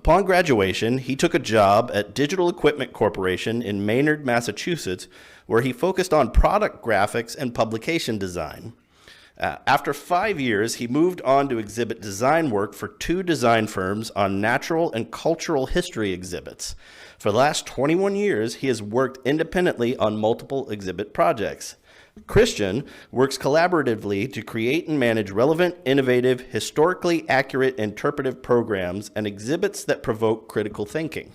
Upon graduation, he took a job at Digital Equipment Corporation in Maynard, Massachusetts, where he focused on product graphics and publication design. After 5 years, he moved on to exhibit design work for 2 design firms on natural and cultural history exhibits. For the last 21 years, he has worked independently on multiple exhibit projects. Christian works collaboratively to create and manage relevant, innovative, historically accurate interpretive programs and exhibits that provoke critical thinking.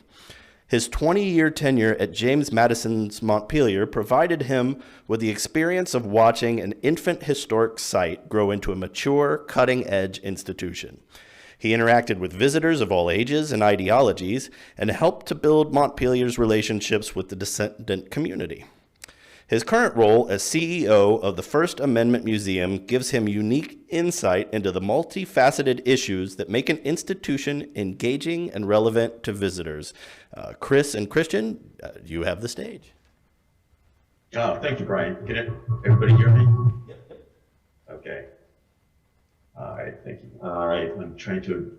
His 20-year tenure at James Madison's Montpelier provided him with the experience of watching an infant historic site grow into a mature, cutting-edge institution. He interacted with visitors of all ages and ideologies and helped to build Montpelier's relationships with the descendant community. His current role as CEO of the First Amendment Museum gives him unique insight into the multifaceted issues that make an institution engaging and relevant to visitors. Chris and Christian, you have the stage. Thank you, Brian. Can everybody hear me? Yep. Okay. All right, thank you. All right, I'm trying to,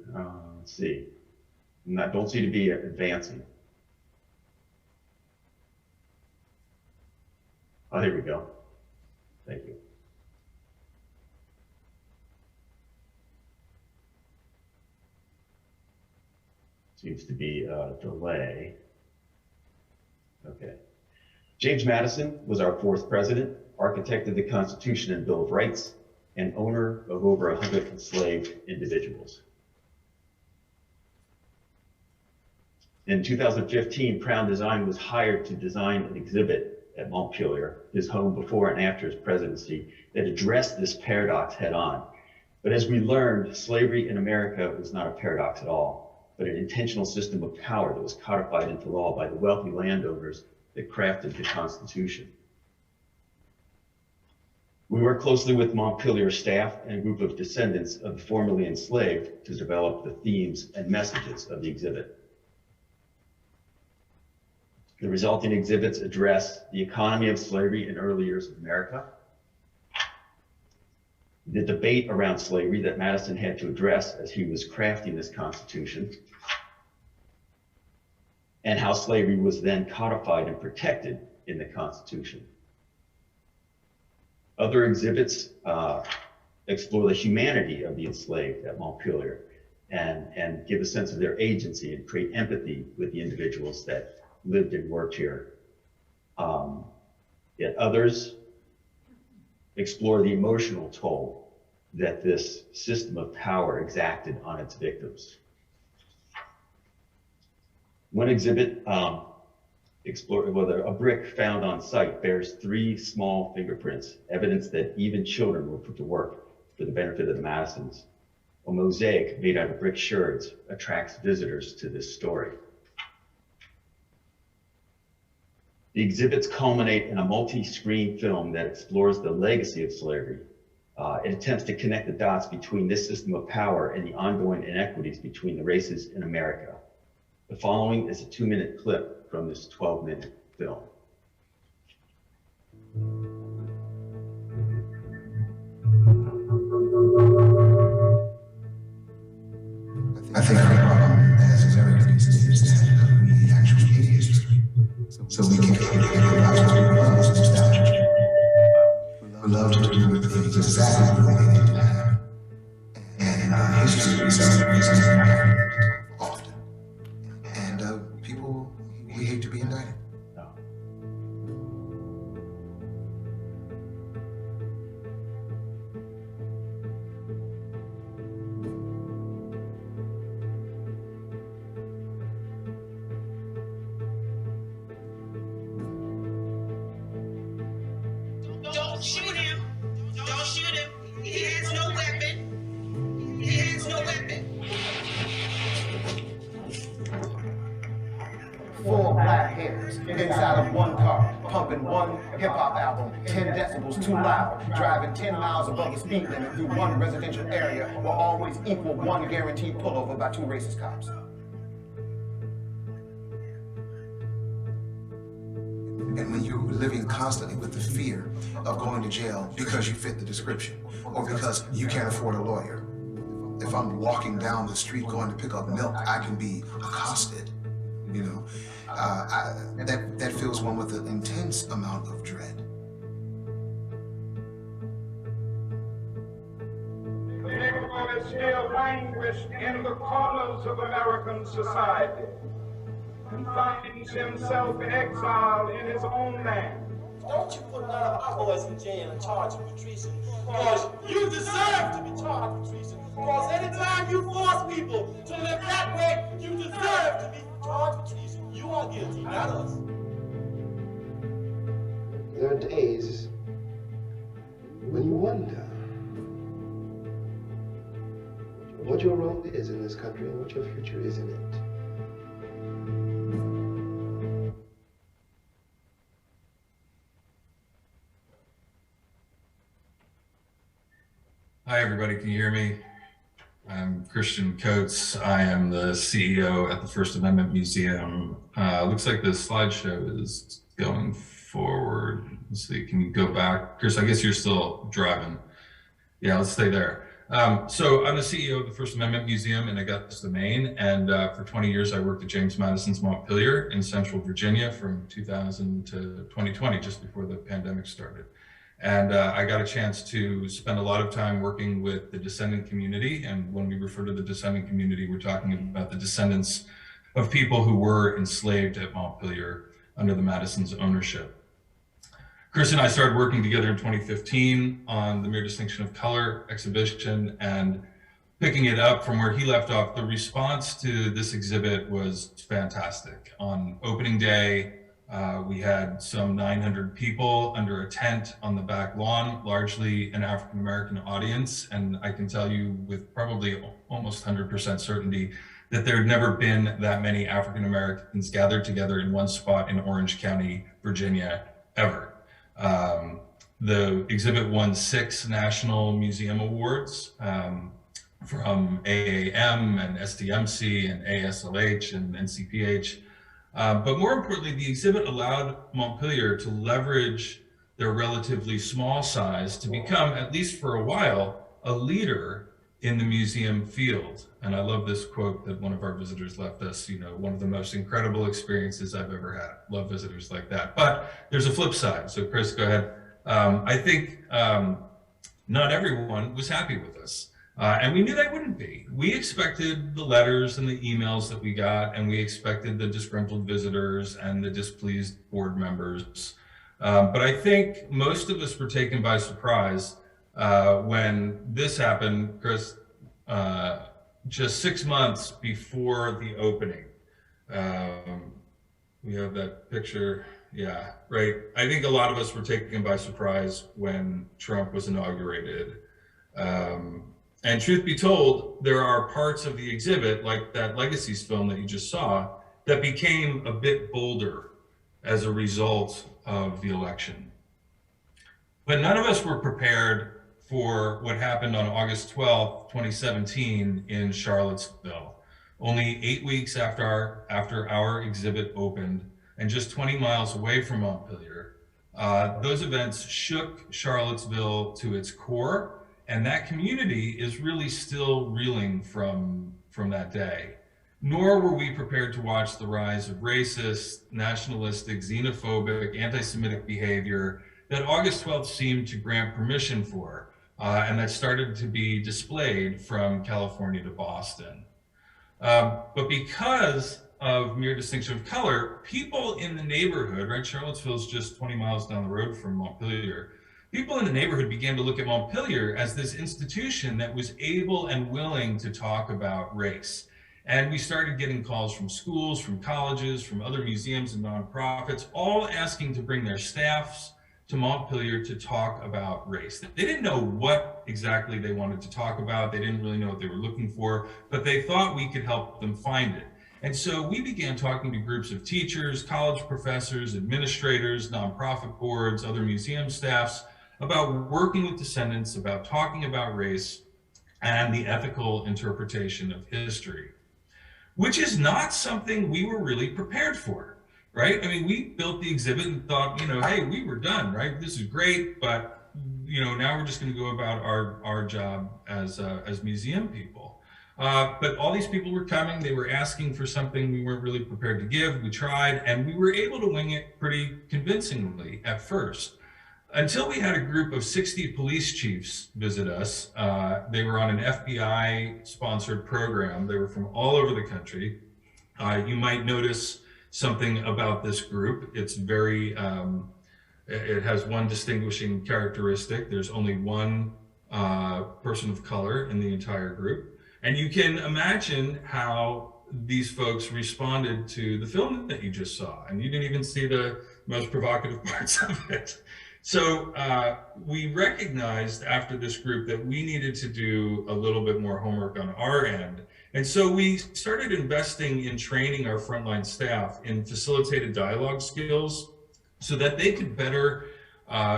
let's see. Don't seem to be advancing. Oh, here we go. Thank you. Seems to be a delay. Okay. James Madison was our 4th president, architect of the Constitution and Bill of Rights, and owner of over 100 enslaved individuals. In 2015, Crown Design was hired to design an exhibit at Montpelier, his home before and after his presidency, that addressed this paradox head on. But as we learned, slavery in America was not a paradox at all, but an intentional system of power that was codified into law by the wealthy landowners that crafted the Constitution. We worked closely with Montpelier staff and a group of descendants of the formerly enslaved to develop the themes and messages of the exhibit. The resulting exhibits address the economy of slavery in early years of America, the debate around slavery that Madison had to address as he was crafting this Constitution, and how slavery was then codified and protected in the Constitution. Other exhibits explore the humanity of the enslaved at Montpelier and give a sense of their agency and create empathy with the individuals that lived and worked here. Yet others explore the emotional toll that this system of power exacted on its victims. One exhibit explored whether a brick found on site bears 3 small fingerprints, evidence that even children were put to work for the benefit of the Madisons. A mosaic made out of brick sherds attracts visitors to this story. The exhibits culminate in a multi-screen film that explores the legacy of slavery. It attempts to connect the dots between this system of power and the ongoing inequities between the races in America. The following is a 2-minute clip from this 12-minute film. I think our problem as Americans is that we actually hate history. So we can't love nostalgia. We love to do things exactly the way they need to happen. And history is often. And people, we hate to be indicted. Don't shoot him. Don't shoot him. He has no weapon. He has no weapon. 4 black hairs inside of 1 car, pumping 1 hip-hop album, 10 decibels too loud, driving 10 miles above the speed limit through 1 residential area will always equal 1 guaranteed pullover by 2 racist cops. And when you're living constantly with the fear of going to jail because you fit the description or because you can't afford a lawyer, if I'm walking down the street going to pick up milk, I can be accosted. You know, that fills one with an intense amount of dread. The Negro is still languished in the corners of American society and finds himself exiled in his own land. Don't you put none of our boys in jail and charge them with treason, because you deserve to be charged with treason. Because anytime you force people to live that way, you deserve to be charged with treason. You are guilty, not us. There are days when you wonder what your role is in this country and what your future is in it. Hi everybody, can you hear me? I'm Christian Cotz. I am the CEO at the First Amendment Museum. Looks like the slideshow is going forward. Let's see, can you go back? Chris, I guess you're still driving. Yeah, let's stay there. So I'm the CEO of the First Amendment Museum in Augusta, Maine, and for 20 years I worked at James Madison's Montpelier in Central Virginia from 2000 to 2020, just before the pandemic started. And I got a chance to spend a lot of time working with the descendant community. And when we refer to the descendant community, we're talking about the descendants of people who were enslaved at Montpelier under the Madison's ownership. Chris and I started working together in 2015 on the Mere Distinction of Color exhibition, and picking it up from where he left off, the response to this exhibit was fantastic. On opening day, we had some 900 people under a tent on the back lawn, largely an African-American audience. And I can tell you with probably almost 100% certainty that there had never been that many African-Americans gathered together in one spot in Orange County, Virginia, ever. The exhibit won 6 National Museum Awards from AAM and SDMC and ASLH and NCPH. But more importantly, the exhibit allowed Montpelier to leverage their relatively small size to become, at least for a while, a leader in the museum field. And I love this quote that one of our visitors left us, you know, one of the most incredible experiences I've ever had. Love visitors like that. But there's a flip side. So Chris, go ahead. I think not everyone was happy with us. And we knew they wouldn't be. We expected the letters and the emails that we got, and we expected the disgruntled visitors and the displeased board members. But I think most of us were taken by surprise when this happened, Chris, just 6 months before the opening. We have that picture. Yeah, right. I think a lot of us were taken by surprise when Trump was inaugurated. And truth be told, there are parts of the exhibit, like that Legacies film that you just saw, that became a bit bolder as a result of the election. But none of us were prepared for what happened on August 12th, 2017 in Charlottesville. Only 8 weeks after our exhibit opened, and just 20 miles away from Montpelier, those events shook Charlottesville to its core. And that community is really still reeling from that day. Nor were we prepared to watch the rise of racist, nationalistic, xenophobic, anti-Semitic behavior that August 12th seemed to grant permission for, and that started to be displayed from California to Boston. But because of Mere Distinction of Color, people in the neighborhood, right? Charlottesville's just 20 miles down the road from Montpelier. People in the neighborhood began to look at Montpelier as this institution that was able and willing to talk about race. And we started getting calls from schools, from colleges, from other museums and nonprofits, all asking to bring their staffs to Montpelier to talk about race. They didn't know what exactly they wanted to talk about. They didn't really know what they were looking for, but they thought we could help them find it. And so we began talking to groups of teachers, college professors, administrators, nonprofit boards, other museum staffs, about working with descendants, about talking about race and the ethical interpretation of history, which is not something we were really prepared for, right? I mean, we built the exhibit and thought, you know, hey, we were done, right? This is great, but you know, now we're just going to go about our job as museum people. But all these people were coming, they were asking for something we weren't really prepared to give. We tried, and we were able to wing it pretty convincingly at first. Until we had a group of 60 police chiefs visit us. They were on an FBI-sponsored program. They were from all over the country. You might notice something about this group. It's very, it has one distinguishing characteristic. There's only one person of color in the entire group. And you can imagine how these folks responded to the film that you just saw. And you didn't even see the most provocative parts of it. So we recognized after this group that we needed to do a little bit more homework on our end. And so we started investing in training our frontline staff in facilitated dialogue skills so that they could better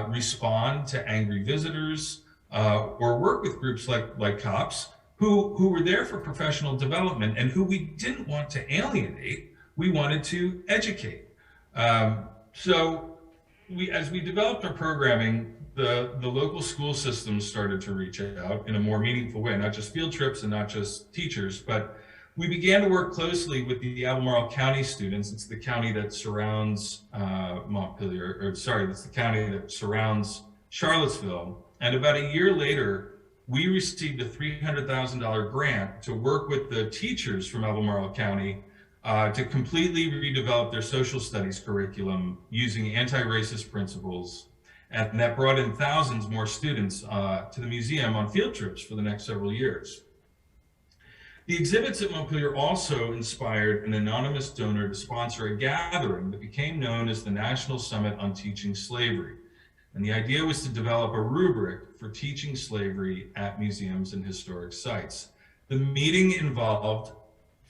respond to angry visitors or work with groups like cops who were there for professional development and who we didn't want to alienate, we wanted to educate. As we developed our programming, the local school systems started to reach out in a more meaningful way, not just field trips and not just teachers, but we began to work closely with the Albemarle County students. It's the county that surrounds it's the county that surrounds Charlottesville. And about a year later, we received a $300,000 grant to work with the teachers from Albemarle County to completely redevelop their social studies curriculum using anti-racist principles. And that brought in thousands more students to the museum on field trips for the next several years. The exhibits at Montpelier also inspired an anonymous donor to sponsor a gathering that became known as the National Summit on Teaching Slavery. And the idea was to develop a rubric for teaching slavery at museums and historic sites. The meeting involved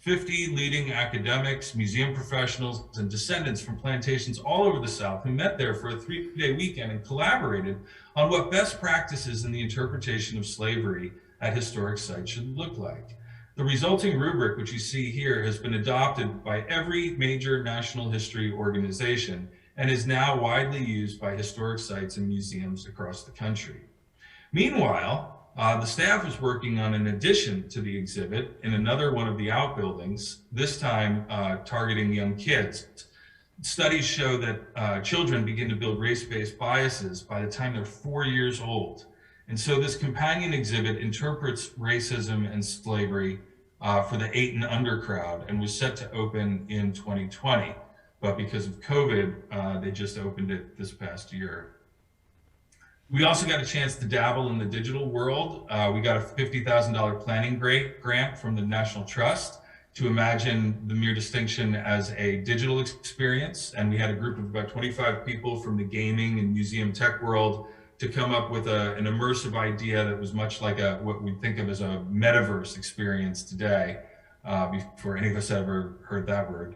50 leading academics, museum professionals, and descendants from plantations all over the South who met there for a 3-day weekend and collaborated on what best practices in the interpretation of slavery at historic sites should look like. The resulting rubric, which you see here, has been adopted by every major national history organization and is now widely used by historic sites and museums across the country. Meanwhile, the staff was working on an addition to the exhibit in another one of the outbuildings, this time targeting young kids. Studies show that children begin to build race-based biases by the time they're 4 years old. And so this companion exhibit interprets racism and slavery for the 8 and under crowd and was set to open in 2020. But because of COVID, they just opened it this past year. We also got a chance to dabble in the digital world. We got a $50,000 planning grant from the National Trust to imagine the mere distinction as a digital experience. And we had a group of about 25 people from the gaming and museum tech world to come up with an immersive idea that was much like what we think of as a metaverse experience today, before any of us ever heard that word.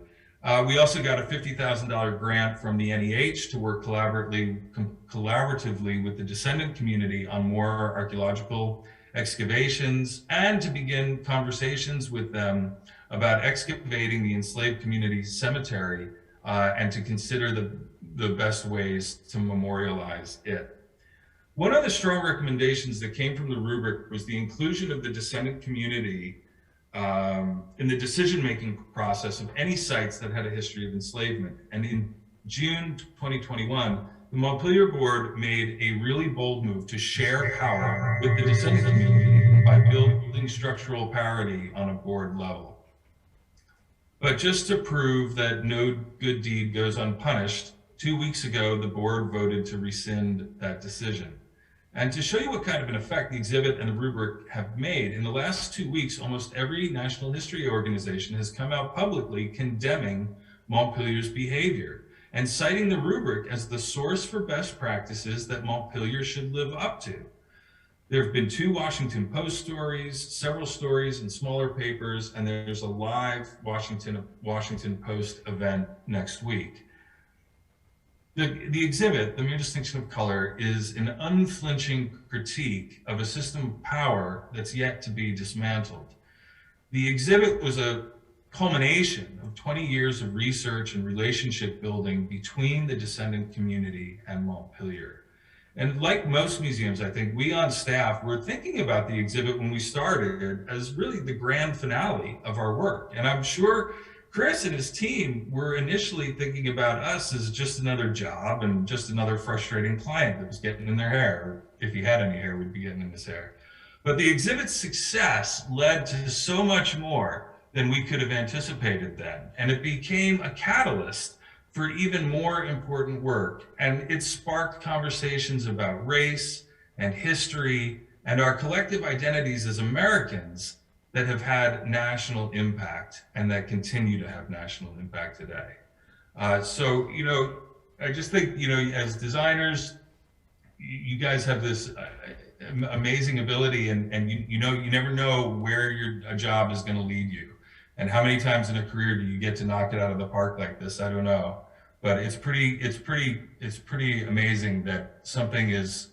We also got a $50,000 grant from the NEH to work collaboratively with the descendant community on more archaeological excavations and to begin conversations with them about excavating the enslaved community's cemetery and to consider the best ways to memorialize it. One of the strong recommendations that came from the rubric was the inclusion of the descendant community in the decision-making process of any sites that had a history of enslavement. And in June 2021, the Montpelier board made a really bold move to share power with the descendant community by building structural parity on a board level. But just to prove that no good deed goes unpunished, 2 weeks ago, the board voted to rescind that decision. And to show you what kind of an effect the exhibit and the rubric have made, in the last 2 weeks, almost every national history organization has come out publicly condemning Montpelier's behavior and citing the rubric as the source for best practices that Montpelier should live up to. There have been 2 Washington Post stories, several stories in smaller papers, and there's a live Washington Post event next week. The exhibit, The Mere Distinction of Color, is an unflinching critique of a system of power that's yet to be dismantled. The exhibit was a culmination of 20 years of research and relationship building between the descendant community and Montpelier. And like most museums, I think we on staff were thinking about the exhibit when we started as really the grand finale of our work. And I'm sure Chris and his team were initially thinking about us as just another job and just another frustrating client that was getting in their hair. If he had any hair, we'd be getting in his hair. But the exhibit's success led to so much more than we could have anticipated then. And it became a catalyst for even more important work. And it sparked conversations about race and history and our collective identities as Americans that have had national impact and that continue to have national impact today. So, you know, I just think, you know, as designers, you guys have this amazing ability, and you know, you never know where a job is going to lead you. And how many times in a career do you get to knock it out of the park like this? I don't know, but it's pretty amazing that something is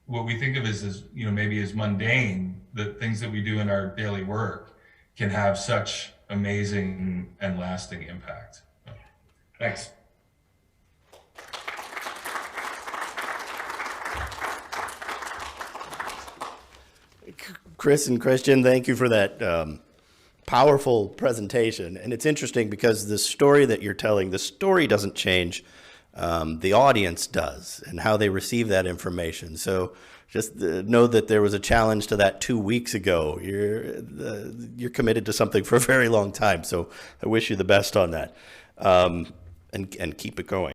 what we think of as, you know, maybe as mundane, the things that we do in our daily work can have such amazing and lasting impact. Thanks. Chris and Christian, thank you for that powerful presentation. And it's interesting because the story that you're telling, the story doesn't change, the audience does, and how they receive that information. So just know that there was a challenge to that 2 weeks ago. You're committed to something for a very long time. So I wish you the best on that, and keep it going.